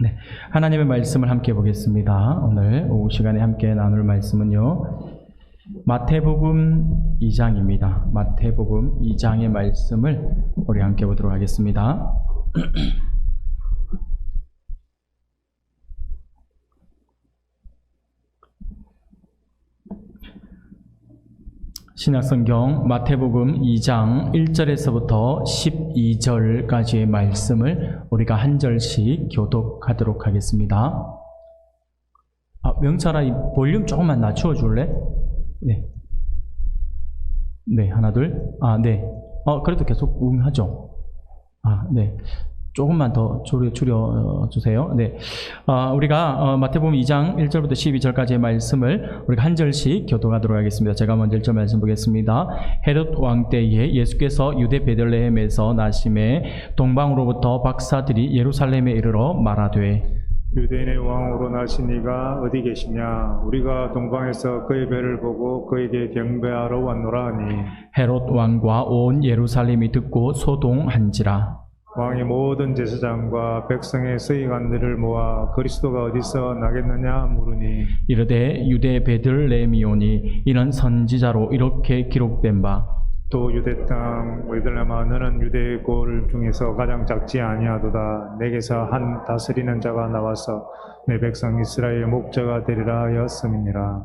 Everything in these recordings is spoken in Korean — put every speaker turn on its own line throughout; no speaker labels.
네, 하나님의 말씀을 함께 보겠습니다. 오늘 오후 시간에 함께 나눌 말씀은요, 마태복음 2장입니다. 마태복음 2장의 말씀을 우리 함께 보도록 하겠습니다. 신약성경 마태복음 2장 1절에서부터 12절까지의 말씀을 우리가 한 절씩 교독하도록 하겠습니다. 명철아, 이 볼륨 조금만 낮추어 줄래? 네, 하나, 둘. 네. 그래도 계속 하죠. 네. 조금만 더 줄여주세요. 네. 우리가 마태복음 2장 1절부터 12절까지의 말씀을 우리가 한 절씩 교독하도록 하겠습니다. 제가 먼저 1절 말씀 보겠습니다. 헤롯 왕 때에 예수께서 유대 베들레헴에서 나심에 동방으로부터 박사들이 예루살렘에 이르러 말하되,
유대인의 왕으로 나신 이가 어디 계시냐? 우리가 동방에서 그의 배를 보고 그에게 경배하러 왔노라 하니,
헤롯 왕과 온 예루살렘이 듣고 소동한지라.
왕이 모든 제사장과 백성의 서기관들을 모아 그리스도가 어디서 나겠느냐 물으니,
이르되 유대 베들레헴이오니 이는 선지자로 이렇게 기록된 바,
또 유대 땅 베들레헴아 너는 유대의 골 중에서 가장 작지 아니하도다. 내게서 한 다스리는 자가 나와서 내 백성 이스라엘의 목자가 되리라 하였음이니라.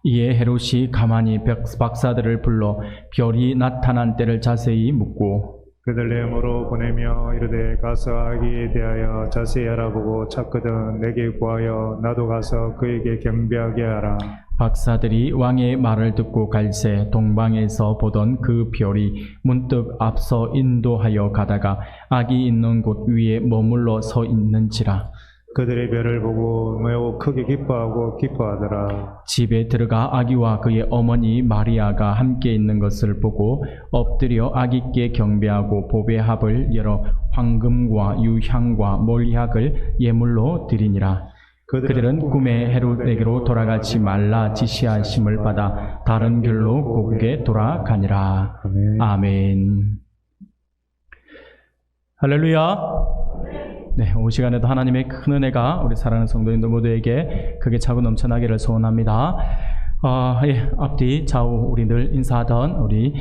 이에 헤롯이 가만히 박사들을 불러 별이 나타난 때를 자세히 묻고
베들레헴으로 보내며 이르되 가서 아기에 대하여 자세히 알아보고 찾거든 내게 구하여 나도 가서 그에게 경배하게 하라.
박사들이 왕의 말을 듣고 갈새 동방에서 보던 그 별이 문득 앞서 인도하여 가다가 아기 있는 곳 위에 머물러 서 있는지라.
그들의 별을 보고 매우 크게 기뻐하더라.
집에 들어가 아기와 그의 어머니 마리아가 함께 있는 것을 보고 엎드려 아기께 경배하고 보배 합을 열어 황금과 유향과 몰약을 예물로 드리니라. 그들은 꿈에 헤롯에게로 돌아가지 말라 지시하심을 받아 다른 길로 고국에 돌아가니라. 아멘. 할렐루야. 네, 오후 시간에도 하나님의 큰 은혜가 우리 사랑하는 성도님들 모두에게 크게 차고 넘쳐나기를 소원합니다. 앞뒤 좌우 우리 늘 인사하던 우리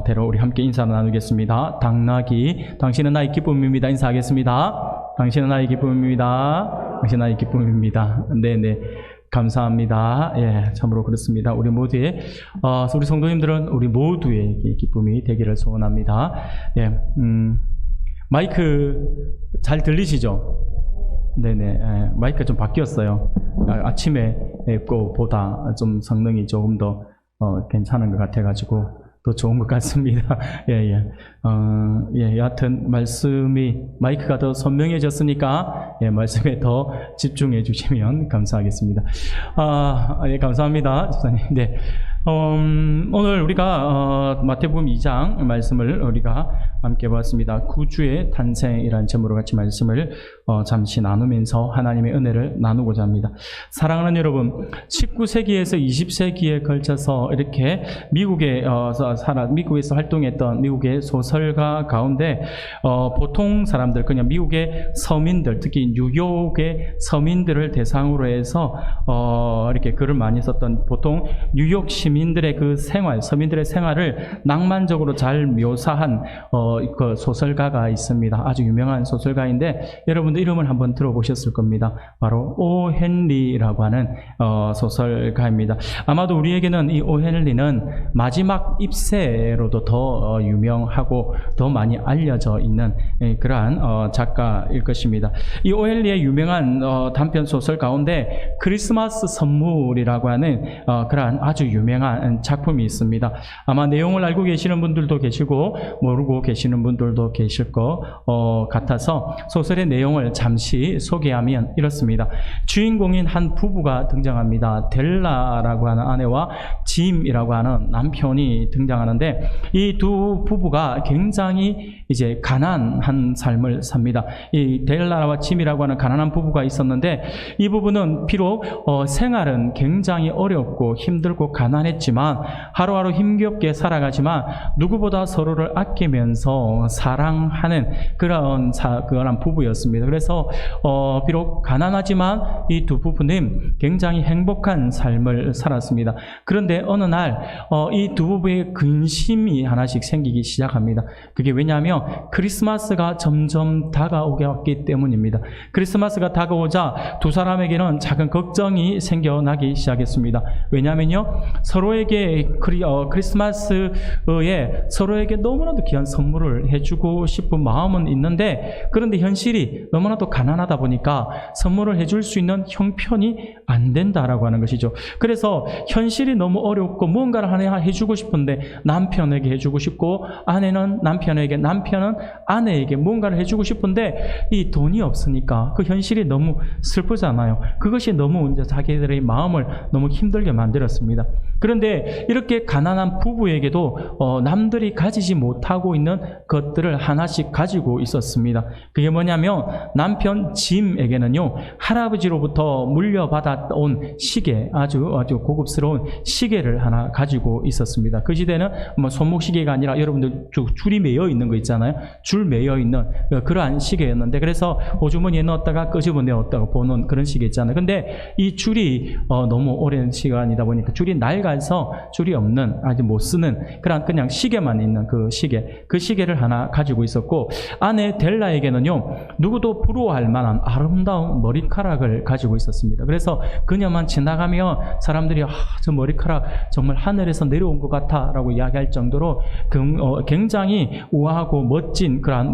대로 우리 함께 인사 나누겠습니다. 당나귀, 당신은 나의 기쁨입니다. 인사하겠습니다. 당신은 나의 기쁨입니다. 당신은 나의 기쁨입니다. 네네. 감사합니다. 예, 참으로 그렇습니다. 우리 모두의, 우리 성도님들은 우리 모두의 기쁨이 되기를 소원합니다. 예, 마이크 잘 들리시죠? 네네. 마이크가 좀 바뀌었어요. 아침에 거보다 좀 성능이 조금 더 괜찮은 것 같아가지고 더 좋은 것 같습니다. 여하튼 말씀이 마이크가 더 선명해졌으니까 말씀에 더 집중해 주시면 감사하겠습니다. 감사합니다, 집사님. 네. 오늘 우리가 마태복음 2장 말씀을 우리가 함께 봤습니다. 구주의 탄생이라는 제목으로 같이 말씀을 잠시 나누면서 하나님의 은혜를 나누고자 합니다. 사랑하는 여러분, 19세기에서 20세기에 걸쳐서 이렇게 미국에서 활동했던 미국의 소설가 가운데 보통 사람들, 그냥 미국의 서민들, 특히 뉴욕의 서민들을 대상으로 해서 이렇게 글을 많이 썼던 보통 뉴욕 시민들의 그 생활, 서민들의 생활을 낭만적으로 잘 묘사한 그 소설가가 있습니다. 아주 유명한 소설가인데 여러분들 이름을 한번 들어보셨을 겁니다. 바로 오 헨리라고 하는 소설가입니다. 아마도 우리에게는 이 오 헨리는 마지막 입세로도 더 유명하고 더 많이 알려져 있는 그러한 작가일 것입니다. 이 오 헨리의 유명한 단편 소설 가운데 크리스마스 선물이라고 하는 그러한 아주 유명한 작품이 있습니다. 아마 내용을 알고 계시는 분들도 계시고 모르고 계시는 분들도 계실 것 같아서 소설의 내용을 잠시 소개하면 이렇습니다. 주인공인 한 부부가 등장합니다. 델라라고 하는 아내와 짐이라고 하는 남편이 등장하는데 이 두 부부가 굉장히 이제 가난한 삶을 삽니다. 이 델라와 짐이라고 하는 가난한 부부가 있었는데 이 부부는 비록 생활은 굉장히 어렵고 힘들고 가난했지만 하루하루 힘겹게 살아가지만 누구보다 서로를 아끼면서 대해서 사랑하는 그런 부부였습니다. 그래서 비록 가난하지만 이 두 부부는 굉장히 행복한 삶을 살았습니다. 그런데 어느 날 이 두 부부의 근심이 하나씩 생기기 시작합니다. 그게 왜냐하면 크리스마스가 점점 다가오기 때문입니다. 크리스마스가 다가오자 두 사람에게는 작은 걱정이 생겨나기 시작했습니다. 왜냐하면요, 서로에게 크리스마스에 서로에게 너무나도 귀한 선물을 해주고 싶은 마음은 있는데, 그런데 현실이 너무나도 가난하다 보니까 선물을 해줄 수 있는 형편이 안 된다라고 하는 것이죠. 그래서 현실이 너무 어렵고 뭔가를 하나 해주고 싶은데 남편에게 해주고 싶고, 아내는 남편에게, 남편은 아내에게 뭔가를 해주고 싶은데 이 돈이 없으니까 그 현실이 너무 슬프잖아요. 그것이 너무 이제 자기들의 마음을 너무 힘들게 만들었습니다. 그런데 이렇게 가난한 부부에게도 남들이 가지지 못하고 있는 것들을 하나씩 가지고 있었습니다. 그게 뭐냐면 남편 짐에게는요, 할아버지로부터 물려받아온 시계, 아주 고급스러운 시계를 하나 가지고 있었습니다. 그 시대는 뭐 손목시계가 아니라 여러분들 줄이 매여 있는 거 있잖아요. 줄 매여 있는 그러한 시계였는데, 그래서 호주머니에 넣었다가 끄집어내었다가 보는 그런 시계 있잖아요. 근데 이 줄이 너무 오랜 시간이다 보니까 줄이 낡아서 줄이 없는, 아직 못 쓰는 그냥 시계만 있는 그 시계를 하나 가지고 있었고, 아내 델라에게는요, 누구도 부러워할 만한 아름다운 머리카락을 가지고 있었습니다. 그래서 그녀만 지나가면 사람들이 저 머리카락 정말 하늘에서 내려온 것 같아 라고 이야기할 정도로 굉장히 우아하고 멋진 그러한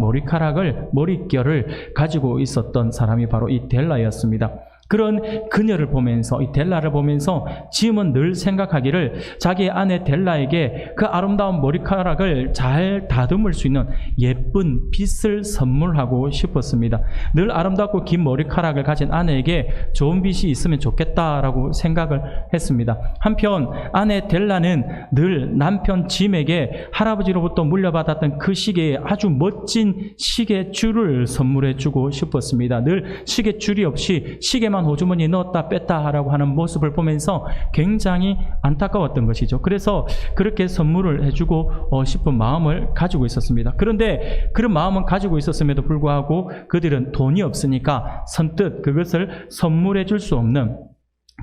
머릿결을 가지고 있었던 사람이 바로 이 델라였습니다. 그런 그녀를 보면서, 이 델라를 보면서 짐은 늘 생각하기를 자기 아내 델라에게 그 아름다운 머리카락을 잘 다듬을 수 있는 예쁜 빗을 선물하고 싶었습니다. 늘 아름답고 긴 머리카락을 가진 아내에게 좋은 빗이 있으면 좋겠다라고 생각을 했습니다. 한편 아내 델라는 늘 남편 짐에게 할아버지로부터 물려받았던 그 시계에 아주 멋진 시계줄을 선물해 주고 싶었습니다. 늘 시계줄이 없이 시계만 호주머니에 넣었다 뺐다 하라고 하는 모습을 보면서 굉장히 안타까웠던 것이죠. 그래서 그렇게 선물을 해주고 싶은 마음을 가지고 있었습니다. 그런데 그런 마음은 가지고 있었음에도 불구하고 그들은 돈이 없으니까 선뜻 그것을 선물해 줄 수 없는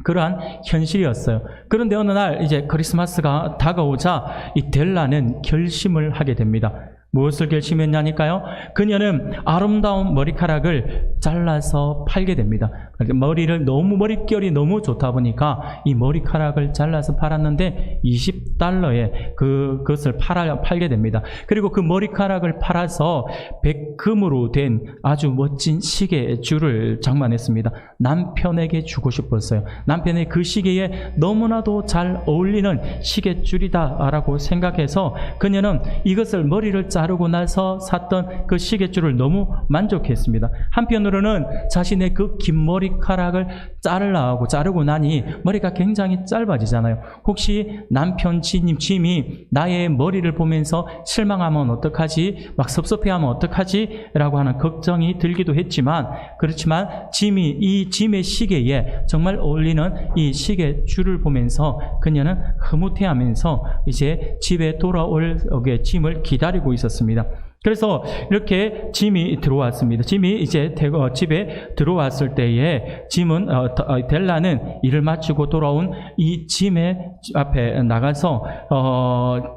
그러한 현실이었어요. 그런데 어느 날 이제 크리스마스가 다가오자 이 델라는 결심을 하게 됩니다. 무엇을 결심했냐니까요? 그녀는 아름다운 머리카락을 잘라서 팔게 됩니다. 머릿결이 너무 좋다 보니까 이 머리카락을 잘라서 팔았는데 $20에 그것을 팔게 됩니다. 그리고 그 머리카락을 팔아서 백금으로 된 아주 멋진 시계줄을 장만했습니다. 남편에게 주고 싶었어요. 남편의 그 시계에 너무나도 잘 어울리는 시계줄이다라고 생각해서 그녀는 이것을 머리를 자르고 나서 샀던 그 시계줄을 너무 만족했습니다. 한편으로는 자신의 그 긴 머리카락을 자르고 나니 머리가 굉장히 짧아지잖아요. 혹시 남편 짐이 나의 머리를 보면서 실망하면 어떡하지? 막 섭섭해하면 어떡하지? 라고 하는 걱정이 들기도 했지만, 그렇지만 이 짐의 시계에 정말 어울리는 이 시계줄을 보면서 그녀는 흐뭇해하면서 이제 집에 돌아올 짐을 기다리고 있었습니다. 그래서 이렇게 짐이 들어왔습니다. 짐이 이제 집에 들어왔을 때에 델라는 일을 마치고 돌아온 이 짐의 앞에 나가서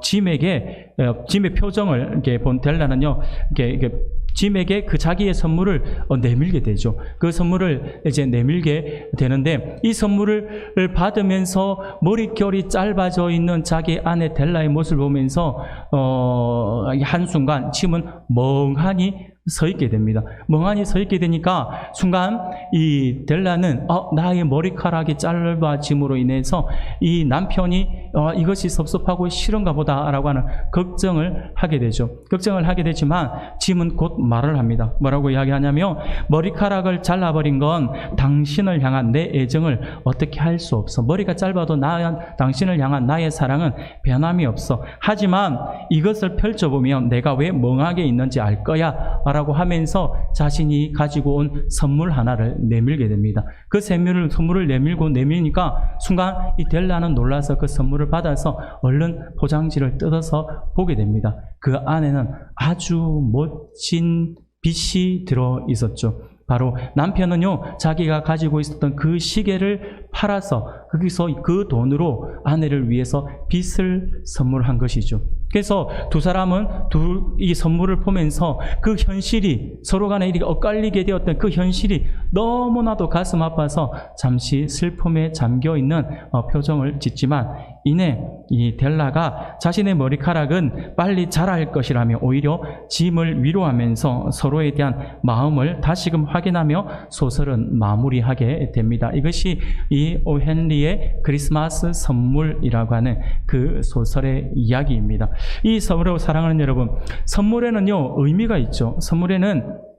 짐의 표정을 이렇게 본 델라는요, 이렇게 짐에게 그 자기의 선물을 내밀게 되죠. 그 선물을 이제 내밀게 되는데, 이 선물을 받으면서 머릿결이 짧아져 있는 자기 아내 델라의 모습을 보면서 한순간 짐은 멍하니 서 있게 됩니다. 멍하니 서 있게 되니까 순간 이 델라는 나의 머리카락이 짧아짐으로 인해서 이 남편이 이것이 섭섭하고 싫은가 보다라고 하는 걱정을 하게 되죠. 걱정을 하게 되지만 짐은 곧 말을 합니다. 뭐라고 이야기하냐면, 머리카락을 잘라버린 건 당신을 향한 내 애정을 어떻게 할 수 없어. 머리가 짧아도 당신을 향한 나의 사랑은 변함이 없어. 하지만 이것을 펼쳐보면 내가 왜 멍하게 있는지 알 거야 라고 하면서 자신이 가지고 온 선물 하나를 내밀게 됩니다. 그 선물을 내밀니까 순간 이 델라는 놀라서 그 선물을 받아서 얼른 포장지를 뜯어서 보게 됩니다. 그 안에는 아주 멋진 빛이 들어 있었죠. 바로 남편은요, 자기가 가지고 있었던 그 시계를 팔아서 거기서 그 돈으로 아내를 위해서 빛을 선물한 것이죠. 그래서 두 사람은 이 선물을 보면서 그 현실이 서로 간에 이렇게 엇갈리게 되었던 그 현실이 너무나도 가슴 아파서 잠시 슬픔에 잠겨 있는 표정을 짓지만 이내 이 델라가 자신의 머리카락은 빨리 자랄 것이라며 오히려 짐을 위로하면서 서로에 대한 마음을 다시금 확인하며 소설은 마무리하게 됩니다. 이것이 이 오 헨리의 크리스마스 선물이라고 하는 그 소설의 이야기입니다. 이 선물을 사랑하는 여러분, 선물에는요 의미가 있죠. 선물에는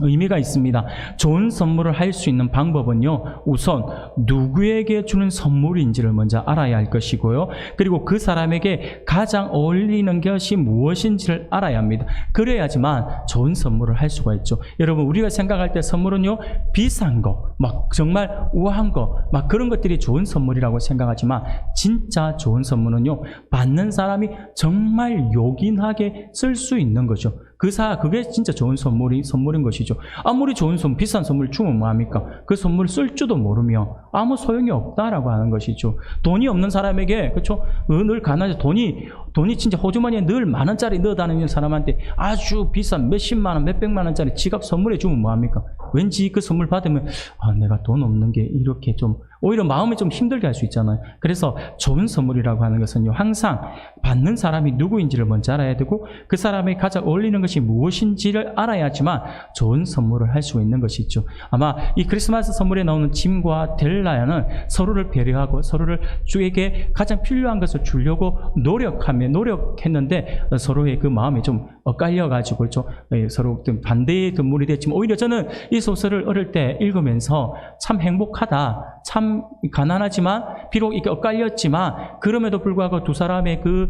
의미가 있습니다. 좋은 선물을 할 수 있는 방법은요, 우선 누구에게 주는 선물인지를 먼저 알아야 할 것이고요. 그리고 그 사람에게 가장 어울리는 것이 무엇인지를 알아야 합니다. 그래야지만 좋은 선물을 할 수가 있죠. 여러분, 우리가 생각할 때 선물은요, 비싼 거, 막 정말 우아한 거, 막 그런 것들이 좋은 선물이라고 생각하지만 진짜 좋은 선물은요, 받는 사람이 정말 요긴하게 쓸 수 있는 거죠. 그게 진짜 좋은 선물인 것이죠. 아무리 좋은 비싼 선물 주면 뭐합니까? 그 선물 쓸 줄도 모르며 아무 소용이 없다라고 하는 것이죠. 돈이 없는 사람에게, 그렇죠? 늘 가난해서 돈이 진짜 호주머니에 늘 10,000원짜리 넣어 다니는 사람한테 아주 비싼 몇십만 원, 몇백만 원짜리 지갑 선물해 주면 뭐합니까? 왠지 그 선물 받으면 내가 돈 없는 게 이렇게 좀 오히려 마음이 좀 힘들게 할 수 있잖아요. 그래서 좋은 선물이라고 하는 것은요, 항상 받는 사람이 누구인지를 먼저 알아야 되고 그 사람이 가장 어울리는 것이 무엇인지를 알아야지만 좋은 선물을 할 수 있는 것이 있죠. 아마 이 크리스마스 선물에 나오는 짐과 델라야는 서로를 배려하고 서로를 주에게 가장 필요한 것을 주려고 노력했는데 서로의 그 마음이 좀 엇갈려가지고, 그렇죠? 서로 반대의 눈물이 됐지만 오히려 저는 이 소설을 어릴 때 읽으면서 참 행복하다, 참 가난하지만 비록 이렇게 엇갈렸지만 그럼에도 불구하고 두 사람의 그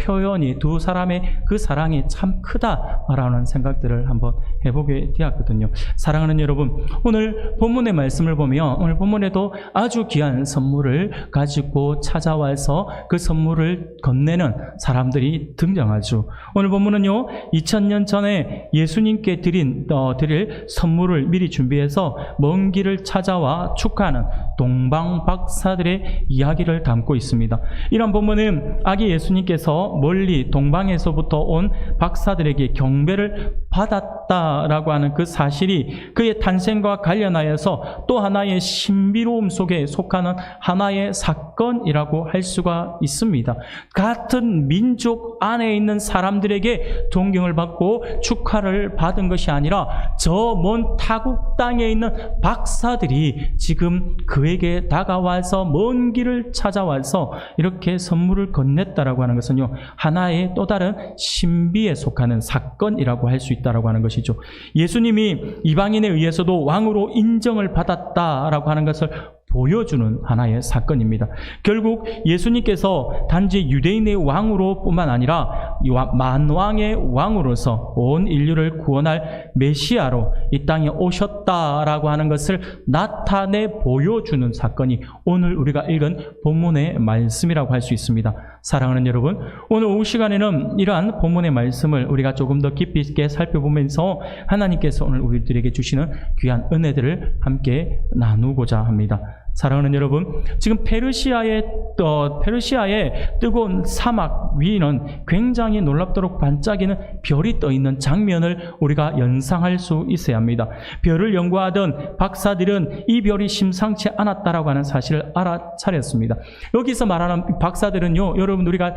표현이, 두 사람의 그 사랑이 참 크다라는 생각들을 한번 해보게 되었거든요. 사랑하는 여러분, 오늘 본문의 말씀을 보면 오늘 본문에도 아주 귀한 선물을 가지고 찾아와서 그 선물을 건네는 사람들이 등장하죠. 오늘 본문은요, 2000년 전에 예수님께 드릴 선물을 미리 준비해서 먼 길을 찾아와 축하하는 동방 박사들의 이야기를 담고 있습니다. 이런 본문은 아기 예수님께서 멀리 동방에서부터 온 박사들에게 경배를 받았다라고 하는 그 사실이 그의 탄생과 관련하여서 또 하나의 신비로움 속에 속하는 하나의 사건이라고 할 수가 있습니다. 같은 민족 안에 있는 사람들에게 존경을 받고 축하를 받은 것이 아니라 저 먼 타국 땅에 있는 박사들이 지금 그에게 다가와서 먼 길을 찾아와서 이렇게 선물을 건넸다라고 하는 것은요, 하나의 또 다른 신비에 속하는 사건이라고 할 수 있다라고 하는 것이죠. 예수님이 이방인에 의해서도 왕으로 인정을 받았다라고 하는 것을 보여주는 하나의 사건입니다. 결국 예수님께서 단지 유대인의 왕으로 뿐만 아니라 만왕의 왕으로서 온 인류를 구원할 메시아로 이 땅에 오셨다라고 하는 것을 나타내 보여주는 사건이 오늘 우리가 읽은 본문의 말씀이라고 할 수 있습니다. 사랑하는 여러분, 오늘 오후 시간에는 이러한 본문의 말씀을 우리가 조금 더 깊이 있게 살펴보면서 하나님께서 오늘 우리들에게 주시는 귀한 은혜들을 함께 나누고자 합니다. 사랑하는 여러분, 지금 페르시아의 뜨거운 사막 위에는 굉장히 놀랍도록 반짝이는 별이 떠 있는 장면을 우리가 연상할 수 있어야 합니다. 별을 연구하던 박사들은 이 별이 심상치 않았다라고 하는 사실을 알아차렸습니다. 여기서 말하는 박사들은요, 여러분 우리가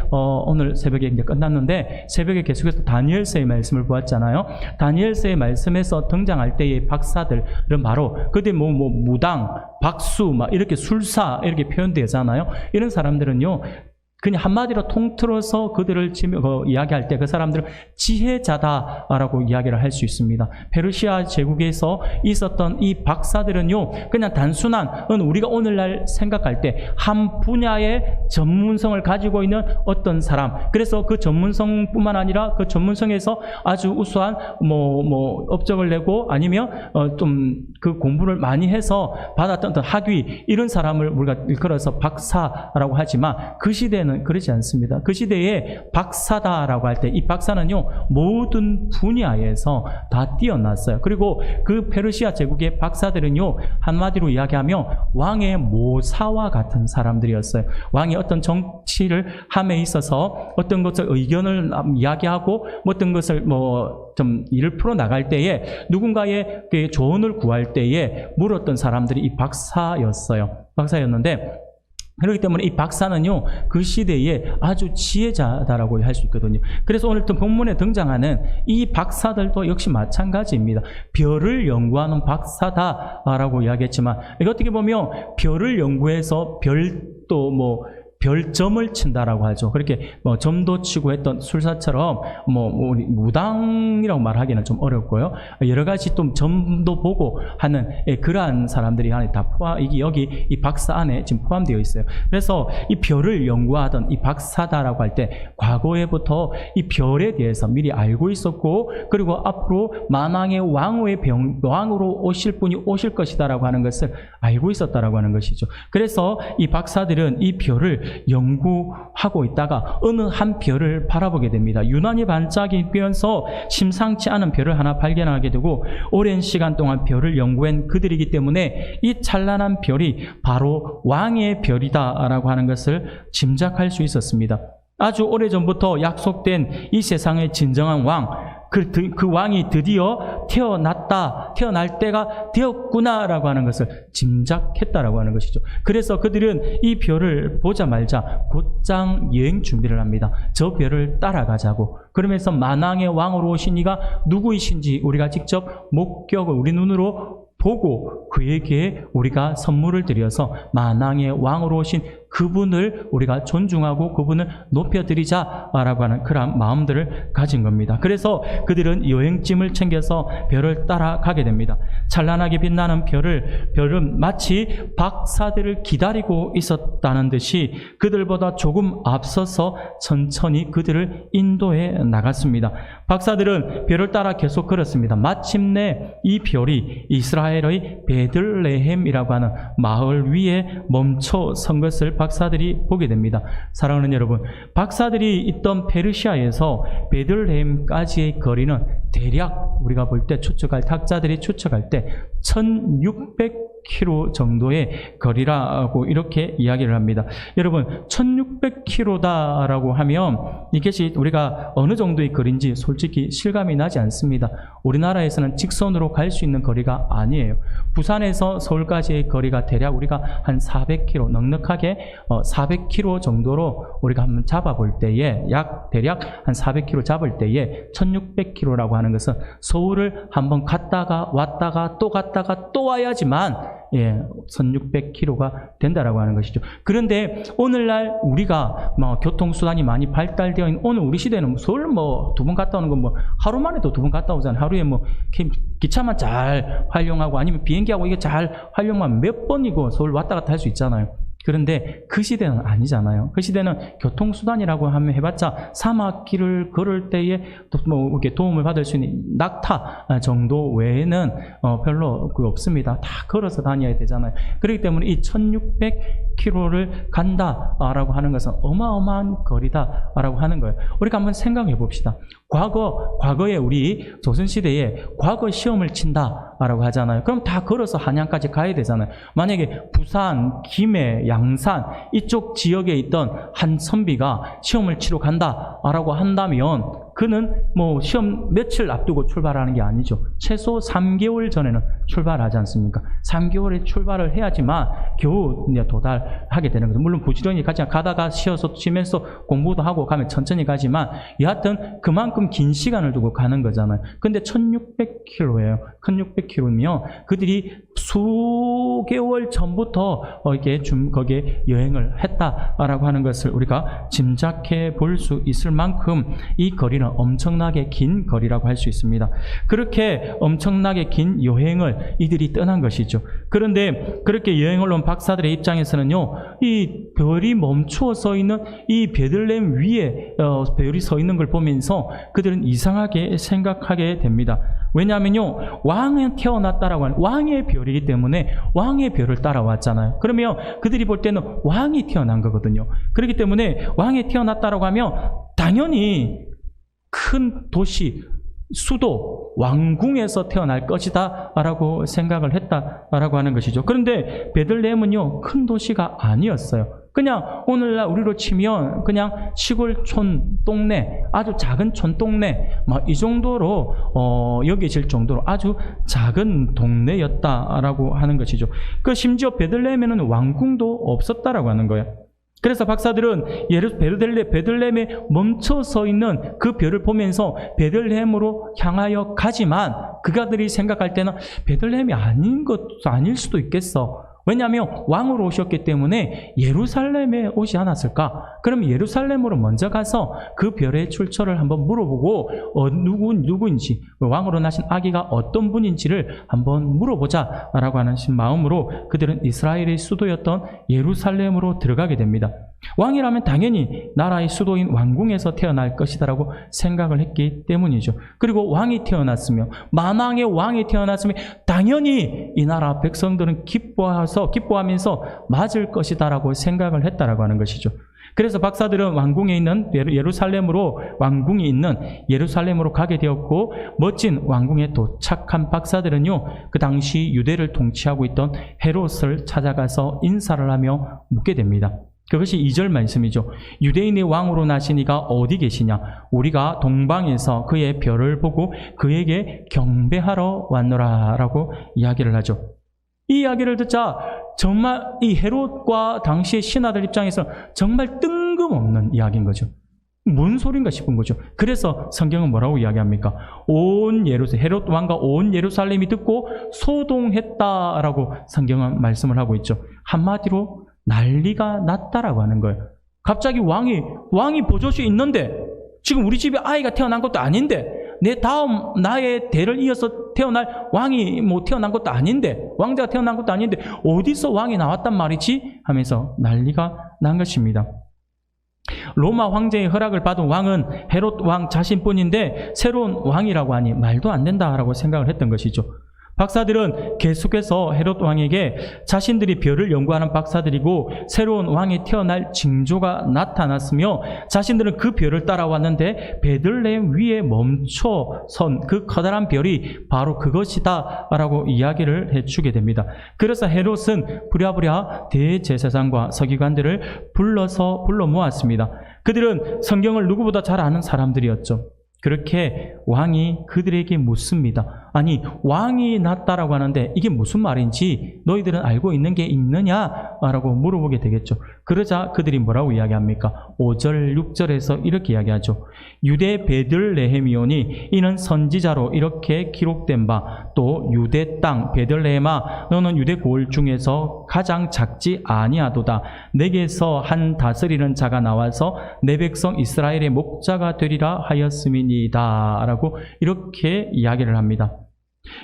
오늘 새벽에 이제 끝났는데 새벽에 계속해서 다니엘서의 말씀을 보았잖아요. 다니엘서의 말씀에서 등장할 때의 박사들은 바로 그때 무당, 박수, 막 이렇게 술사 이렇게 표현되잖아요. 이런 사람들은요, 그냥 한마디로 통틀어서 그들을 이야기할 때 그 사람들은 지혜자다라고 이야기를 할 수 있습니다. 페르시아 제국에서 있었던 이 박사들은요, 그냥 단순한 우리가 오늘날 생각할 때 한 분야의 전문성을 가지고 있는 어떤 사람, 그래서 그 전문성뿐만 아니라 그 전문성에서 아주 우수한 업적을 내고 아니면 좀 그 공부를 많이 해서 받았던 어떤 학위, 이런 사람을 우리가 일컬어서 박사라고 하지만 그 시대는 그렇지 않습니다. 그 시대에 박사다라고 할 때 이 박사는요, 모든 분야에서 다 뛰어났어요. 그리고 그 페르시아 제국의 박사들은요, 한마디로 이야기하면 왕의 모사와 같은 사람들이었어요. 왕이 어떤 정치를 함에 있어서 어떤 것을 의견을 이야기하고 어떤 것을 좀 일을 풀어 나갈 때에 누군가의 그 조언을 구할 때에 물었던 사람들이 이 박사였는데, 그렇기 때문에 이 박사는요, 그 시대에 아주 지혜자다라고 할 수 있거든요. 그래서 오늘 또 본문에 등장하는 이 박사들도 역시 마찬가지입니다. 별을 연구하는 박사다라고 이야기했지만, 이거 어떻게 보면 별을 연구해서 별점을 친다라고 하죠. 그렇게 점도 치고 했던 술사처럼 우리 무당이라고 말하기는 좀 어렵고요. 여러 가지 또 점도 보고 하는 그러한 사람들이 안에 다 여기 이 박사 안에 지금 포함되어 있어요. 그래서 이 별을 연구하던 이 박사다라고 할 때 과거에부터 이 별에 대해서 미리 알고 있었고, 그리고 앞으로 만왕의 왕으로 오실 분이 오실 것이다라고 하는 것을 알고 있었다라고 하는 것이죠. 그래서 이 박사들은 이 별을 연구하고 있다가 어느 한 별을 바라보게 됩니다. 유난히 반짝이면서 심상치 않은 별을 하나 발견하게 되고, 오랜 시간 동안 별을 연구한 그들이기 때문에 이 찬란한 별이 바로 왕의 별이다라고 하는 것을 짐작할 수 있었습니다. 아주 오래전부터 약속된 이 세상의 진정한 왕, 그 왕이 드디어 태어날 때가 되었구나라고 하는 것을 짐작했다라고 하는 것이죠. 그래서 그들은 이 별을 보자마자 곧장 여행 준비를 합니다. 저 별을 따라가자고. 그러면서 만왕의 왕으로 오신 이가 누구이신지 우리가 직접 목격을 우리 눈으로 보고 그에게 우리가 선물을 드려서 만왕의 왕으로 오신 그분을 우리가 존중하고 그분을 높여드리자라고 하는 그런 마음들을 가진 겁니다. 그래서 그들은 여행짐을 챙겨서 별을 따라가게 됩니다. 찬란하게 빛나는 별은 마치 박사들을 기다리고 있었다는 듯이 그들보다 조금 앞서서 천천히 그들을 인도해 나갔습니다. 박사들은 별을 따라 계속 걸었습니다. 마침내 이 별이 이스라엘의 베들레헴이라고 하는 마을 위에 멈춰 선 것을 박사들이 보게 됩니다. 사랑하는 여러분, 박사들이 있던 페르시아에서 베들레헴까지의 거리는 대략 우리가 볼 때 학자들이 추측할 때 1600km 정도의 거리라고 이렇게 이야기를 합니다. 여러분, 1600km다라고 하면 이것이 우리가 어느 정도의 거리인지 솔직히 실감이 나지 않습니다. 우리나라에서는 직선으로 갈 수 있는 거리가 아니에요. 부산에서 서울까지의 거리가 대략 우리가 한 400km, 넉넉하게 400km 정도로 우리가 한번 잡아볼 때에 대략 한 400km 잡을 때에 1600km라고 하는 것은 서울을 한번 갔다가 왔다가 또 갔다가 또 와야지만 1600km가 된다라고 하는 것이죠. 그런데 오늘날 우리가 교통수단이 많이 발달되어 있는 오늘 우리 시대는 서울 2번 갔다 오는 건 하루 만에도 2번 갔다 오잖아요. 하루에 기차만 잘 활용하고 아니면 비행기하고 이게 잘 활용하면 몇 번이고 서울 왔다 갔다 할 수 있잖아요. 그런데 그 시대는 아니잖아요. 그 시대는 교통수단이라고 하면 해봤자 사막길을 걸을 때에 이렇게 도움을 받을 수 있는 낙타 정도 외에는 별로 없습니다. 다 걸어서 다녀야 되잖아요. 그렇기 때문에 이 1600km를 간다라고 하는 것은 어마어마한 거리다라고 하는 거예요. 우리가 한번 생각해 봅시다. 과거에 우리 조선시대에 과거 시험을 친다라고 하잖아요. 그럼 다 걸어서 한양까지 가야 되잖아요. 만약에 부산, 김해, 양산 이쪽 지역에 있던 한 선비가 시험을 치러 간다라고 한다면 그는 뭐 시험 며칠 앞두고 출발하는 게 아니죠. 최소 3개월 전에는 출발하지 않습니까? 3개월에 출발을 해야지만 겨우 이제 도달하게 되는 거죠. 물론 부지런히 가다가 쉬면서 공부도 하고 가면 천천히 가지만 여하튼 그만큼 긴 시간을 두고 가는 거잖아요. 근데 1600km예요. 1600km면 그들이 수개월 전부터 이렇게 거기에 여행을 했다라고 하는 것을 우리가 짐작해 볼 수 있을 만큼 이 거리는 엄청나게 긴 거리라고 할 수 있습니다. 그렇게 엄청나게 긴 여행을 이들이 떠난 것이죠. 그런데 그렇게 여행을 온 박사들의 입장에서는요, 이 별이 멈추어 서 있는 이 베들레헴 위에 별이 서 있는 걸 보면서 그들은 이상하게 생각하게 됩니다. 왜냐하면요, 왕은 태어났다라고 하는 왕의 별이기 때문에 왕의 별을 따라왔잖아요. 그러면 그들이 볼 때는 왕이 태어난 거거든요. 그렇기 때문에 왕이 태어났다라고 하면 당연히 큰 도시, 수도, 왕궁에서 태어날 것이다 라고 생각을 했다라고 하는 것이죠. 그런데 베들레헴은요, 큰 도시가 아니었어요. 그냥 오늘날 우리로 치면 그냥 시골촌 동네, 아주 작은 촌동네, 이 정도로 여겨질 정도로 아주 작은 동네였다라고 하는 것이죠. 그 심지어 베들레헴에는 왕궁도 없었다라고 하는 거예요. 그래서 박사들은 베들레헴에 멈춰 서 있는 그 별을 보면서 베들레헴으로 향하여 가지만 그가들이 생각할 때는 베들레헴이 아닐 수도 있겠어. 왜냐하면 왕으로 오셨기 때문에 예루살렘에 오지 않았을까? 그럼 예루살렘으로 먼저 가서 그 별의 출처를 한번 물어보고 누구인지, 왕으로 나신 아기가 어떤 분인지를 한번 물어보자 라고 하는 마음으로 그들은 이스라엘의 수도였던 예루살렘으로 들어가게 됩니다. 왕이라면 당연히 나라의 수도인 왕궁에서 태어날 것이다라고 생각을 했기 때문이죠. 그리고 왕이 태어났으며 만왕의 왕이 태어났으면 당연히 이 나라 백성들은 기뻐하면서 맞을 것이다라고 생각을 했다라고 하는 것이죠. 그래서 박사들은 왕궁이 있는 예루살렘으로 가게 되었고, 멋진 왕궁에 도착한 박사들은요, 그 당시 유대를 통치하고 있던 헤롯을 찾아가서 인사를 하며 묻게 됩니다. 그것이 2절 말씀이죠. 유대인의 왕으로 나신 이가 어디 계시냐? 우리가 동방에서 그의 별을 보고 그에게 경배하러 왔노라 라고 이야기를 하죠. 이 이야기를 듣자 정말 이 헤롯과 당시의 신하들 입장에서 정말 뜬금없는 이야기인 거죠. 뭔 소린가 싶은 거죠. 그래서 성경은 뭐라고 이야기합니까? 헤롯 왕과 온 예루살렘이 듣고 소동했다라고 성경은 말씀을 하고 있죠. 한마디로 난리가 났다라고 하는 거예요. 갑자기 왕이 버젓이 있는데, 지금 우리 집에 아이가 태어난 것도 아닌데, 나의 대를 이어서 태어날 왕이 태어난 것도 아닌데, 왕자가 태어난 것도 아닌데 어디서 왕이 나왔단 말이지? 하면서 난리가 난 것입니다. 로마 황제의 허락을 받은 왕은 헤롯 왕 자신뿐인데 새로운 왕이라고 하니 말도 안 된다라고 생각을 했던 것이죠. 박사들은 계속해서 헤롯 왕에게 자신들이 별을 연구하는 박사들이고 새로운 왕이 태어날 징조가 나타났으며 자신들은 그 별을 따라왔는데 베들레헴 위에 멈춰선 그 커다란 별이 바로 그것이다 라고 이야기를 해주게 됩니다. 그래서 헤롯은 부랴부랴 대제사장과 서기관들을 불러 모았습니다. 그들은 성경을 누구보다 잘 아는 사람들이었죠. 그렇게 왕이 그들에게 묻습니다. 아니, 왕이 났다라고 하는데 이게 무슨 말인지 너희들은 알고 있는 게 있느냐라고 물어보게 되겠죠. 그러자 그들이 뭐라고 이야기합니까? 5절, 6절에서 이렇게 이야기하죠. 유대 베들레헴이오니 이는 선지자로 이렇게 기록된 바, 또 유대 땅 베들레헴아 너는 유대 고을 중에서 가장 작지 아니하도다. 내게서 한 다스리는 자가 나와서 내 백성 이스라엘의 목자가 되리라 하였음이니이다 라고 이렇게 이야기를 합니다.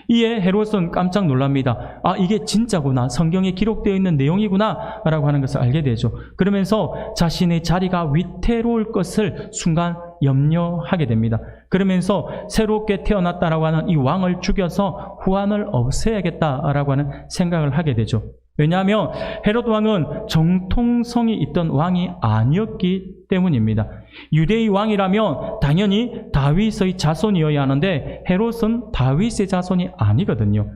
이에 헤롯은 깜짝 놀랍니다. 아, 이게 진짜구나, 성경에 기록되어 있는 내용이구나 라고 하는 것을 알게 되죠. 그러면서 자신의 자리가 위태로울 것을 순간 염려하게 됩니다. 그러면서 새롭게 태어났다라고 하는 이 왕을 죽여서 후환을 없애야겠다라고 하는 생각을 하게 되죠. 왜냐하면 헤롯 왕은 정통성이 있던 왕이 아니었기 때문입니다. 유대의 왕이라면 당연히 다윗의 자손이어야 하는데 헤롯은 다윗의 자손이 아니거든요.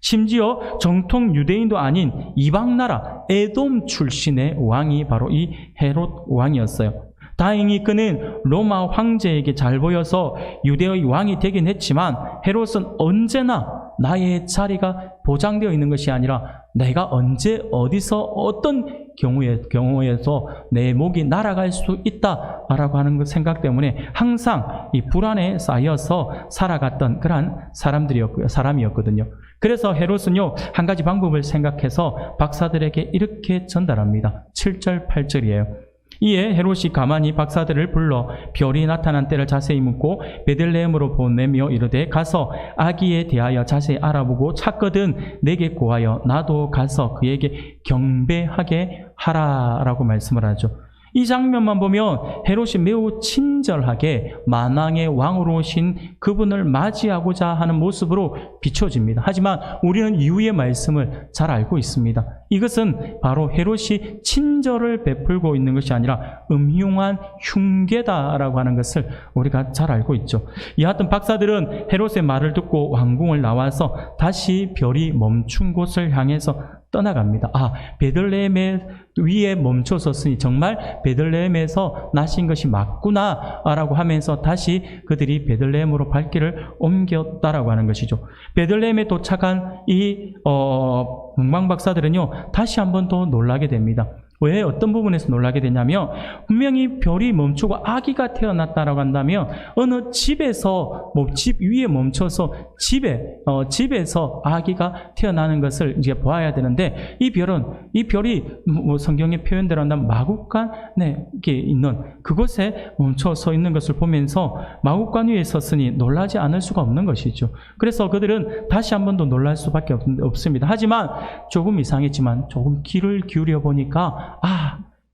심지어 정통 유대인도 아닌 이방 나라 에돔 출신의 왕이 바로 이 헤롯 왕이었어요. 다행히 그는 로마 황제에게 잘 보여서 유대의 왕이 되긴 했지만 헤롯은 언제나 나의 자리가 보장되어 있는 것이 아니라 내가 언제 어디서 어떤 경우에서 내 목이 날아갈 수 있다라고 하는 그 생각 때문에 항상 이 불안에 쌓여서 살아갔던 그러한 사람이었거든요. 그래서 헤롯은요, 한 가지 방법을 생각해서 박사들에게 이렇게 전달합니다. 7절, 8절이에요. 이에 헤롯이 가만히 박사들을 불러 별이 나타난 때를 자세히 묻고 베들레헴으로 보내며 이르되 가서 아기에 대하여 자세히 알아보고 찾거든 내게 고하여 나도 가서 그에게 경배하게 하라라고 말씀을 하죠. 이 장면만 보면 헤롯이 매우 친절하게 만왕의 왕으로 오신 그분을 맞이하고자 하는 모습으로 비춰집니다. 하지만 우리는 이후의 말씀을 잘 알고 있습니다. 이것은 바로 헤롯이 친절을 베풀고 있는 것이 아니라 음흉한 흉계다라고 하는 것을 우리가 잘 알고 있죠. 여하튼 박사들은 헤롯의 말을 듣고 왕궁을 나와서 다시 별이 멈춘 곳을 향해서 떠나갑니다. 베들레헴의 위에 멈춰섰으니 정말 베들레헴에서 나신 것이 맞구나 라고 하면서 다시 그들이 베들레헴으로 발길을 옮겼다라고 하는 것이죠. 베들레헴에 도착한 이 문방박사들은요, 다시 한 번 더 놀라게 됩니다. 왜 어떤 부분에서 놀라게 되냐면 분명히 별이 멈추고 아기가 태어났다라고 한다면 어느 집에서 집 위에 멈춰서 집에서 아기가 태어나는 것을 이제 보아야 되는데 이 별이 성경의 표현대로 한다면 마구간에 이렇게 있는 그곳에 멈춰 서 있는 것을 보면서 마구간 위에 섰으니 놀라지 않을 수가 없는 것이죠. 그래서 그들은 다시 한 번 더 놀랄 수밖에 없습니다. 하지만 조금 이상했지만 조금 귀를 기울여 보니까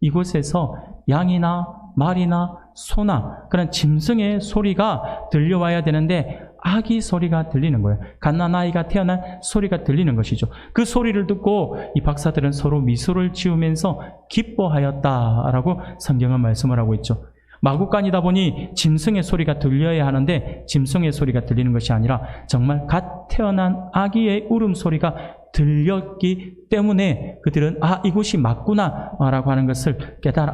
이곳에서 양이나 말이나 소나 그런 짐승의 소리가 들려와야 되는데 아기 소리가 들리는 거예요. 갓난아이가 태어난 소리가 들리는 것이죠. 그 소리를 듣고 이 박사들은 서로 미소를 지으면서 기뻐하였다라고 성경은 말씀을 하고 있죠. 마구간이다 보니 짐승의 소리가 들려야 하는데 짐승의 소리가 들리는 것이 아니라 정말 갓 태어난 아기의 울음소리가 들렸기 때문에 그들은 이곳이 맞구나 라고 하는 것을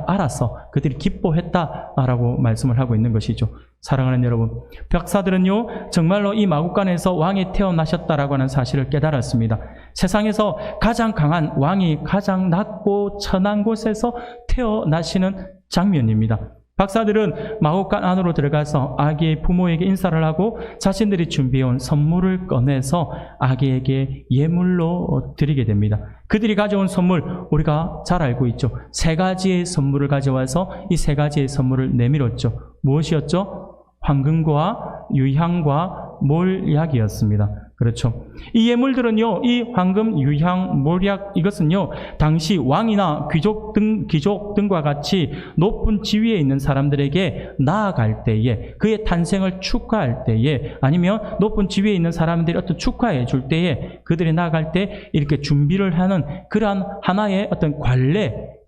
알아서 그들이 기뻐했다라고 말씀을 하고 있는 것이죠. 사랑하는 여러분, 박사들은요 정말로 이 마구간에서 왕이 태어나셨다라고 하는 사실을 깨달았습니다. 세상에서 가장 강한 왕이 가장 낮고 천한 곳에서 태어나시는 장면입니다. 박사들은 마구간 안으로 들어가서 아기의 부모에게 인사를 하고 자신들이 준비해온 선물을 꺼내서 아기에게 예물로 드리게 됩니다. 그들이 가져온 선물 우리가 잘 알고 있죠. 3가지의 선물을 가져와서 이 3가지의 선물을 내밀었죠. 무엇이었죠? 황금과 유향과 몰약이었습니다. 그렇죠. 이 예물들은요, 이 황금, 유향, 몰약 이것은요, 당시 왕이나 귀족 등과 같이 높은 지위에 있는 사람들에게 나아갈 때에, 그의 탄생을 축하할 때에, 아니면 높은 지위에 있는 사람들이 어떤 축하해 줄 때에, 그들이 나아갈 때 이렇게 준비를 하는 그러한 하나의 어떤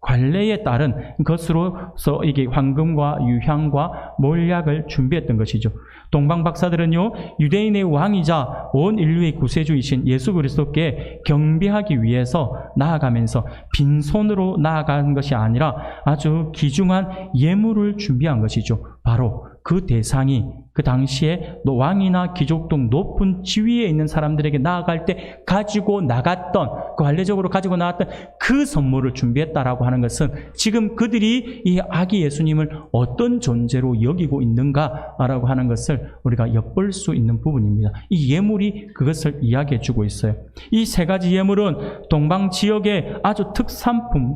관례에 따른 것으로서 이게 황금과 유향과 몰약을 준비했던 것이죠. 동방 박사들은요, 유대인의 왕이자 온 인류의 구세주이신 예수 그리스도께 경배하기 위해서 나아가면서 빈손으로 나아간 것이 아니라 아주 귀중한 예물을 준비한 것이죠. 바로 그 대상이 그 당시에 왕이나 귀족 등 높은 지위에 있는 사람들에게 나아갈 때 가지고 나갔던, 관례적으로 가지고 나갔던 그 선물을 준비했다라고 하는 것은 지금 그들이 이 아기 예수님을 어떤 존재로 여기고 있는가라고 하는 것을 우리가 엿볼 수 있는 부분입니다. 이 예물이 그것을 이야기해 주고 있어요. 이 3가지 예물은 동방 지역의 아주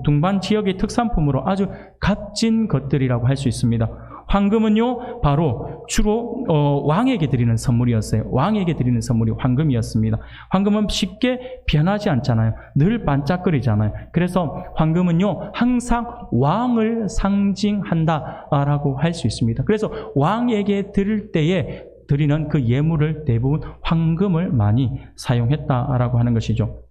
동방 지역의 특산품으로 아주 값진 것들이라고 할 수 있습니다. 황금은요, 바로 주로 왕에게 드리는 선물이었어요. 왕에게 드리는 선물이 황금이었습니다. 황금은 쉽게 변하지 않잖아요. 늘 반짝거리잖아요. 그래서 황금은요, 항상 왕을 상징한다라고 할 수 있습니다. 그래서 왕에게 드릴 때에 드리는 그 예물을 대부분 황금을 많이 사용했다라고 하는 것이죠.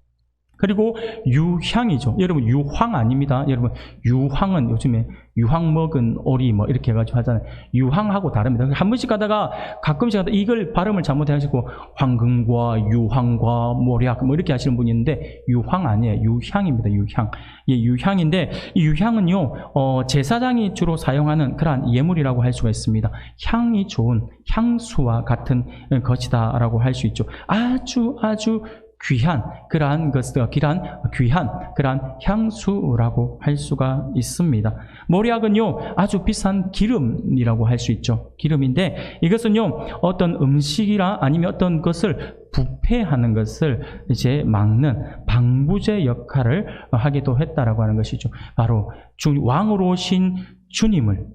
그리고 유향이죠. 여러분 유황 아닙니다. 여러분 유황은 요즘에 유황 먹은 오리 뭐 이렇게 해가지고 하잖아요. 유황하고 다릅니다. 한 번씩 가다가 가끔씩 가다가 이걸 발음을 잘못해가지고 황금과 유황과 모략 뭐 이렇게 하시는 분이 있는데 유황 아니에요. 유향입니다. 유향. 예, 유향인데 이 유향은요 제사장이 주로 사용하는 그러한 예물이라고 할 수가 있습니다. 향이 좋은 향수와 같은 것이다라고 할 수 있죠. 아주 귀한 그러한 향수라고 할 수가 있습니다. 모략은요 아주 비싼 기름이라고 할 수 있죠. 기름인데 이것은요 어떤 음식이나 아니면 어떤 것을 부패하는 것을 이제 막는 방부제 역할을 하기도 했다라고 하는 것이죠. 바로 왕으로 오신 주님을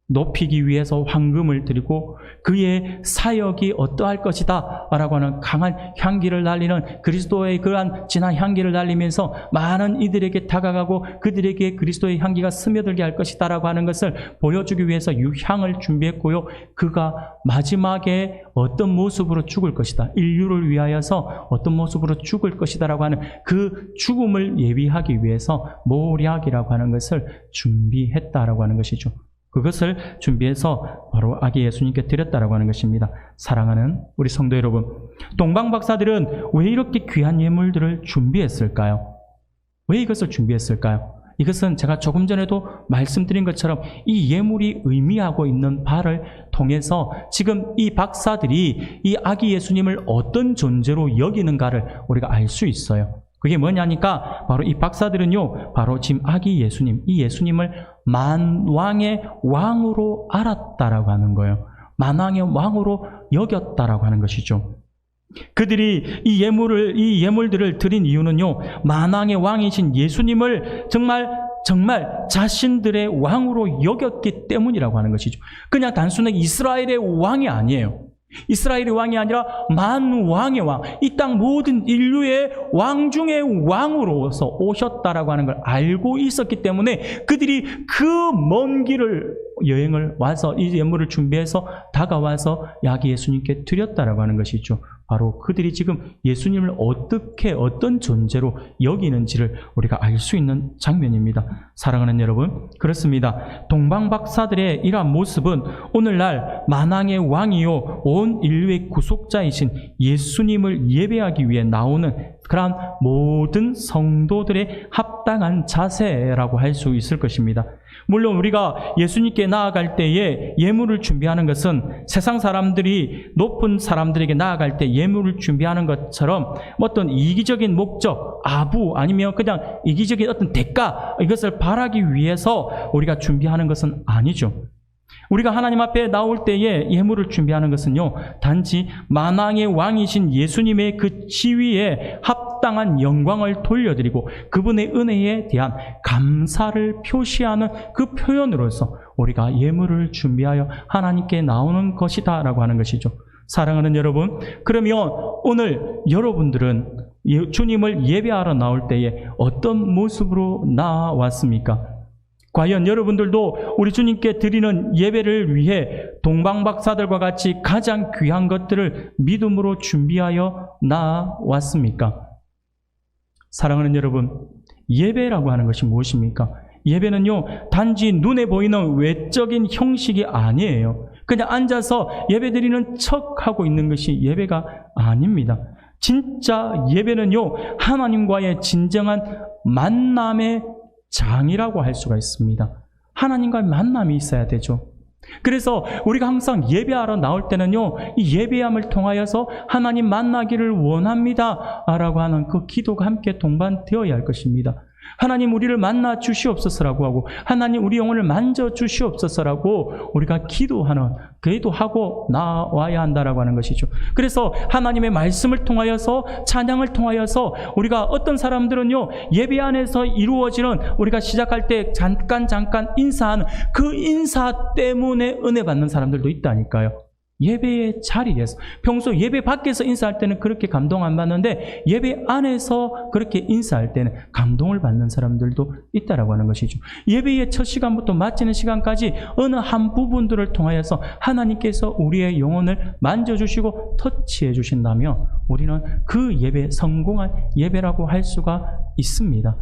높이기 위해서 황금을 드리고 그의 사역이 어떠할 것이다 라고 하는 강한 향기를 날리는 그리스도의 그러한 진한 향기를 날리면서 많은 이들에게 다가가고 그들에게 그리스도의 향기가 스며들게 할 것이다 라고 하는 것을 보여주기 위해서 유향을 준비했고요. 그가 마지막에 어떤 모습으로 죽을 것이다, 인류를 위하여서 어떤 모습으로 죽을 것이다 라고 하는 그 죽음을 예비하기 위해서 모략이라고 하는 것을 준비했다라고 하는 것이죠. 그것을 준비해서 바로 아기 예수님께 드렸다라고 하는 것입니다. 사랑하는 우리 성도 여러분, 동방 박사들은 왜 이렇게 귀한 예물들을 준비했을까요? 왜 이것을 준비했을까요? 이것은 제가 조금 전에도 말씀드린 것처럼 이 예물이 의미하고 있는 바를 통해서 지금 이 박사들이 이 아기 예수님을 어떤 존재로 여기는가를 우리가 알 수 있어요. 그게 뭐냐니까 바로 이 박사들은요 바로 지금 아기 예수님, 이 예수님을 만왕의 왕으로 알았다라고 하는 거예요. 만왕의 왕으로 여겼다라고 하는 것이죠. 그들이 이 예물들을 드린 이유는요 만왕의 왕이신 예수님을 정말 자신들의 왕으로 여겼기 때문이라고 하는 것이죠. 그냥 단순하게 이스라엘의 왕이 아니에요. 이스라엘의 왕이 아니라 만왕의 왕, 이 땅 모든 인류의 왕 중의 왕으로서 오셨다라고 하는 걸 알고 있었기 때문에 그들이 그 먼 길을 여행을 와서 이 예물을 준비해서 다가와서 아기 예수님께 드렸다라고 하는 것이죠. 바로 그들이 지금 예수님을 어떤 존재로 여기는지를 우리가 알 수 있는 장면입니다. 사랑하는 여러분, 그렇습니다. 동방 박사들의 이러한 모습은 오늘날 만왕의 왕이요 온 인류의 구속자이신 예수님을 예배하기 위해 나오는 그러한 모든 성도들의 합당한 자세라고 할 수 있을 것입니다. 물론 우리가 예수님께 나아갈 때에 예물을 준비하는 것은 세상 사람들이 높은 사람들에게 나아갈 때 예물을 준비하는 것처럼 어떤 이기적인 목적, 아부 아니면 그냥 이기적인 어떤 대가 이것을 바라기 위해서 우리가 준비하는 것은 아니죠. 우리가 하나님 앞에 나올 때에 예물을 준비하는 것은요 단지 만왕의 왕이신 예수님의 그 지위에 합당한 영광을 돌려드리고 그분의 은혜에 대한 감사를 표시하는 그 표현으로서 우리가 예물을 준비하여 하나님께 나오는 것이다 라고 하는 것이죠. 사랑하는 여러분, 그러면 오늘 여러분들은 주님을 예배하러 나올 때에 어떤 모습으로 나왔습니까? 과연 여러분들도 우리 주님께 드리는 예배를 위해 동방박사들과 같이 가장 귀한 것들을 믿음으로 준비하여 나왔습니까? 사랑하는 여러분, 예배라고 하는 것이 무엇입니까? 예배는요 단지 눈에 보이는 외적인 형식이 아니에요. 그냥 앉아서 예배드리는 척하고 있는 것이 예배가 아닙니다. 진짜 예배는요 하나님과의 진정한 만남의 장이라고 할 수가 있습니다. 하나님과의 만남이 있어야 되죠. 그래서 우리가 항상 예배하러 나올 때는요 이 예배함을 통하여서 하나님 만나기를 원합니다 라고 하는 그 기도가 함께 동반되어야 할 것입니다. 하나님 우리를 만나 주시옵소서라고 하고 하나님 우리 영혼을 만져 주시옵소서라고 우리가 기도하고 나와야 한다라고 하는 것이죠. 그래서 하나님의 말씀을 통하여서 찬양을 통하여서 우리가 어떤 사람들은요 예배 안에서 이루어지는 우리가 시작할 때 잠깐 인사하는 그 인사 때문에 은혜 받는 사람들도 있다니까요. 예배의 자리에서. 평소 예배 밖에서 인사할 때는 그렇게 감동 안 받는데 예배 안에서 그렇게 인사할 때는 감동을 받는 사람들도 있다라고 하는 것이죠. 예배의 첫 시간부터 마치는 시간까지 어느 한 부분들을 통하여서 하나님께서 우리의 영혼을 만져주시고 터치해 주신다면 우리는 그 예배, 성공한 예배라고 할 수가 있습니다.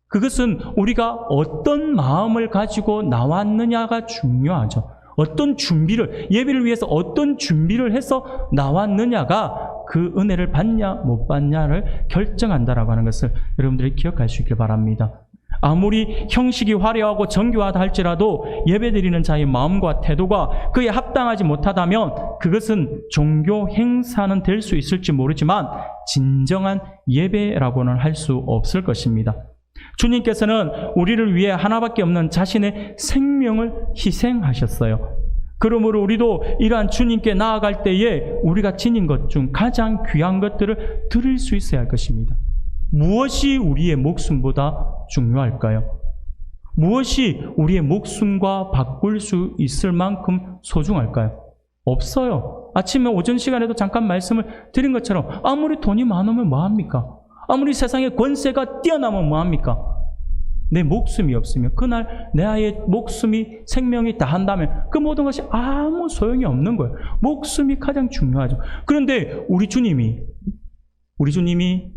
그것은 우리가 어떤 마음을 가지고 나왔느냐가 중요하죠. 어떤 준비를, 예배를 위해서 어떤 준비를 해서 나왔느냐가 그 은혜를 받냐 못 받냐를 결정한다라고 하는 것을 여러분들이 기억할 수 있길 바랍니다. 아무리 형식이 화려하고 정교하다 할지라도 예배드리는 자의 마음과 태도가 그에 합당하지 못하다면 그것은 종교 행사는 될 수 있을지 모르지만 진정한 예배라고는 할 수 없을 것입니다. 주님께서는 우리를 위해 하나밖에 없는 자신의 생명을 희생하셨어요. 그러므로 우리도 이러한 주님께 나아갈 때에 우리가 지닌 것 중 가장 귀한 것들을 드릴 수 있어야 할 것입니다. 무엇이 우리의 목숨보다 중요할까요? 무엇이 우리의 목숨과 바꿀 수 있을 만큼 소중할까요? 없어요. 아침에 오전 시간에도 잠깐 말씀을 드린 것처럼 아무리 돈이 많으면 뭐합니까? 아무리 세상의 권세가 뛰어나면 뭐합니까? 내 목숨이 없으면, 그날 내 아이의 목숨이, 생명이 다한다면 그 모든 것이 아무 소용이 없는 거예요. 목숨이 가장 중요하죠. 그런데 우리 주님이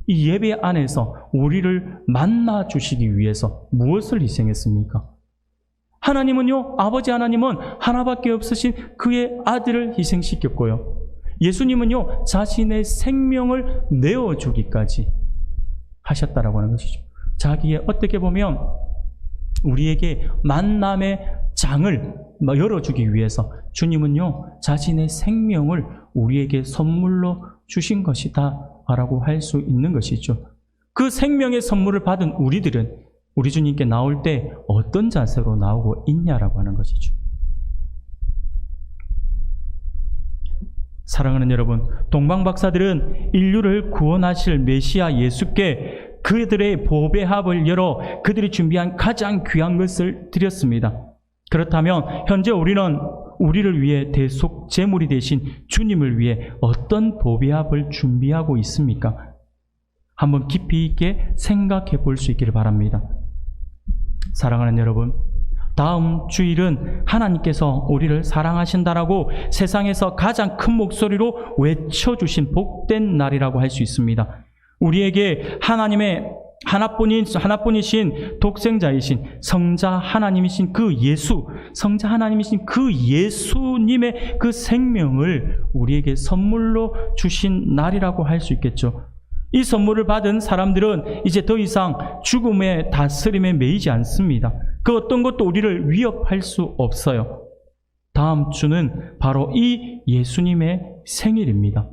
이 예배 안에서 우리를 만나 주시기 위해서 무엇을 희생했습니까? 하나님은요, 아버지 하나님은 하나밖에 없으신 그의 아들을 희생시켰고요. 예수님은요, 자신의 생명을 내어주기까지 하셨다라고 하는 것이죠. 자기의 어떻게 보면 우리에게 만남의 장을 열어주기 위해서 주님은요, 자신의 생명을 우리에게 선물로 주신 것이다 라고 할 수 있는 것이죠. 그 생명의 선물을 받은 우리들은 우리 주님께 나올 때 어떤 자세로 나오고 있냐라고 하는 것이죠. 사랑하는 여러분, 동방박사들은 인류를 구원하실 메시아 예수께 그들의 보배합을 열어 그들이 준비한 가장 귀한 것을 드렸습니다. 그렇다면 현재 우리는 우리를 위해 대속 제물이 되신 주님을 위해 어떤 보배합을 준비하고 있습니까? 한번 깊이 있게 생각해 볼 수 있기를 바랍니다. 사랑하는 여러분, 다음 주일은 하나님께서 우리를 사랑하신다라고 세상에서 가장 큰 목소리로 외쳐주신 복된 날이라고 할 수 있습니다. 우리에게 하나님의 하나뿐이신 독생자이신 성자 하나님이신 그 예수, 성자 하나님이신 그 예수님의 그 생명을 우리에게 선물로 주신 날이라고 할 수 있겠죠. 이 선물을 받은 사람들은 이제 더 이상 죽음의 다스림에 매이지 않습니다. 그 어떤 것도 우리를 위협할 수 없어요. 다음 주는 바로 이 예수님의 생일입니다.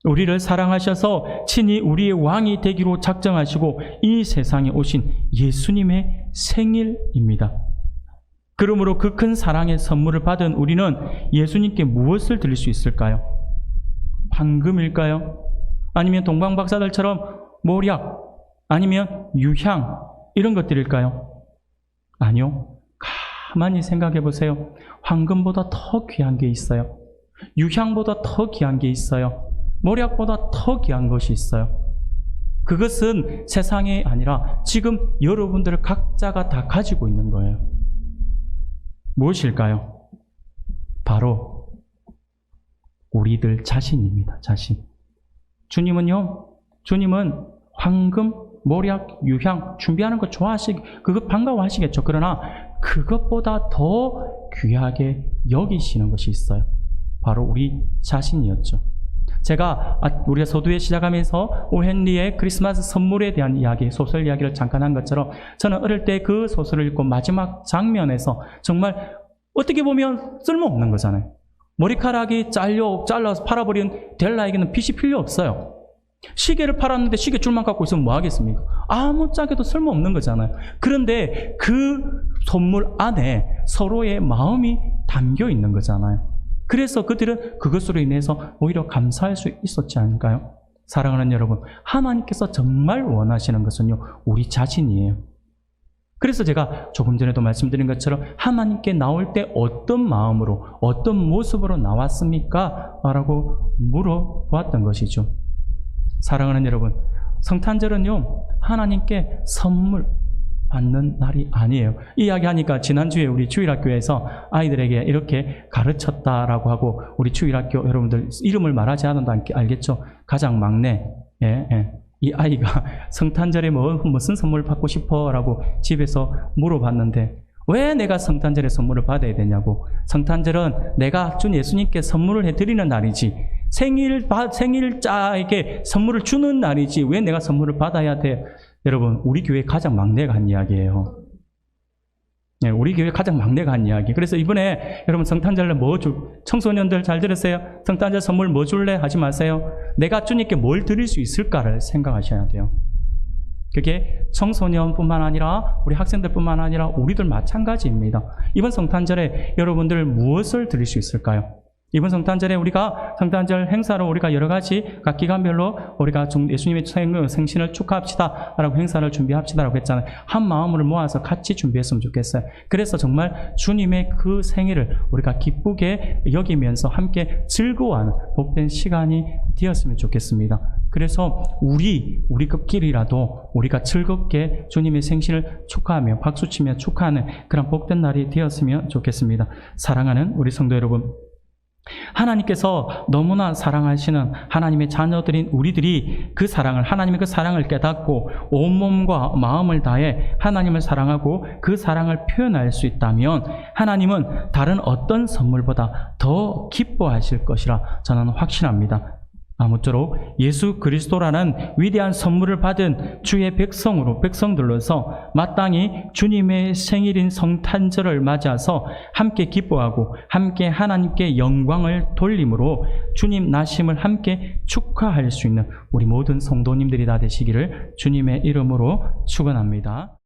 우리를 사랑하셔서 친히 우리의 왕이 되기로 작정하시고 이 세상에 오신 예수님의 생일입니다. 그러므로 그 큰 사랑의 선물을 받은 우리는 예수님께 무엇을 드릴 수 있을까요? 황금일까요? 아니면 동방박사들처럼 모략, 아니면 유향, 이런 것들일까요? 아니요. 가만히 생각해 보세요. 황금보다 더 귀한 게 있어요. 유향보다 더 귀한 게 있어요. 모략보다 더 귀한 것이 있어요. 그것은 세상이 아니라 지금 여러분들 각자가 다 가지고 있는 거예요. 무엇일까요? 바로 우리들 자신입니다. 자신. 주님은 황금, 모략, 유향 준비하는 거 그것 반가워하시겠죠. 그러나 그것보다 더 귀하게 여기시는 것이 있어요. 바로 우리 자신이었죠. 제가 우리가 서두에 시작하면서 오헨리의 크리스마스 선물에 대한 이야기, 소설 이야기를 잠깐 한 것처럼 저는 어릴 때 그 소설을 읽고 마지막 장면에서 정말 어떻게 보면 쓸모없는 거잖아요. 머리카락이 잘라서 팔아버린 델라에게는 빚이 필요 없어요. 시계를 팔았는데 시계 줄만 갖고 있으면 뭐 하겠습니까? 아무짝에도 쓸모없는 거잖아요. 그런데 그 선물 안에 서로의 마음이 담겨 있는 거잖아요. 그래서 그들은 그것으로 인해서 오히려 감사할 수 있었지 않을까요? 사랑하는 여러분, 하나님께서 정말 원하시는 것은요, 우리 자신이에요. 그래서 제가 조금 전에도 말씀드린 것처럼 하나님께 나올 때 어떤 마음으로, 어떤 모습으로 나왔습니까? 라고 물어보았던 것이죠. 사랑하는 여러분, 성탄절은요, 하나님께 선물 받는 날이 아니에요. 이 이야기하니까 지난주에 우리 주일학교에서 아이들에게 이렇게 가르쳤다라고 하고, 우리 주일학교 여러분들 이름을 말하지 않아도 알겠죠? 가장 막내, 이 아이가 성탄절에 무슨 선물 받고 싶어? 라고 집에서 물어봤는데, 왜 내가 성탄절에 선물을 받아야 되냐고. 성탄절은 내가 준 예수님께 선물을 해드리는 날이지, 생일자에게 선물을 주는 날이지, 왜 내가 선물을 받아야 돼? 여러분, 우리 교회 가장 막내가 한 이야기예요. 우리 교회 가장 막내가 한 이야기. 그래서 이번에 여러분 성탄절에 청소년들 잘 들으세요. 성탄절 선물 뭐 줄래? 하지 마세요. 내가 주님께 뭘 드릴 수 있을까를 생각하셔야 돼요. 그게 청소년뿐만 아니라 우리 학생들뿐만 아니라 우리들 마찬가지입니다. 이번 성탄절에 여러분들 무엇을 드릴 수 있을까요? 이번 성탄절에 우리가 성탄절 행사로 우리가 여러 가지 각 기간별로 우리가 예수님의 생신을 축하합시다 라고 행사를 준비합시다 라고 했잖아요. 한 마음을 모아서 같이 준비했으면 좋겠어요. 그래서 정말 주님의 그 생일을 우리가 기쁘게 여기면서 함께 즐거워하는 복된 시간이 되었으면 좋겠습니다. 그래서 우리 급끼리라도 우리가 즐겁게 주님의 생신을 축하하며 박수치며 축하하는 그런 복된 날이 되었으면 좋겠습니다. 사랑하는 우리 성도 여러분, 하나님께서 너무나 사랑하시는 하나님의 자녀들인 우리들이 하나님의 그 사랑을 깨닫고 온몸과 마음을 다해 하나님을 사랑하고 그 사랑을 표현할 수 있다면 하나님은 다른 어떤 선물보다 더 기뻐하실 것이라 저는 확신합니다. 아무쪼록 예수 그리스도라는 위대한 선물을 받은 주의 백성들로서 마땅히 주님의 생일인 성탄절을 맞아서 함께 기뻐하고 함께 하나님께 영광을 돌림으로 주님 나심을 함께 축하할 수 있는 우리 모든 성도님들이 다 되시기를 주님의 이름으로 축원합니다.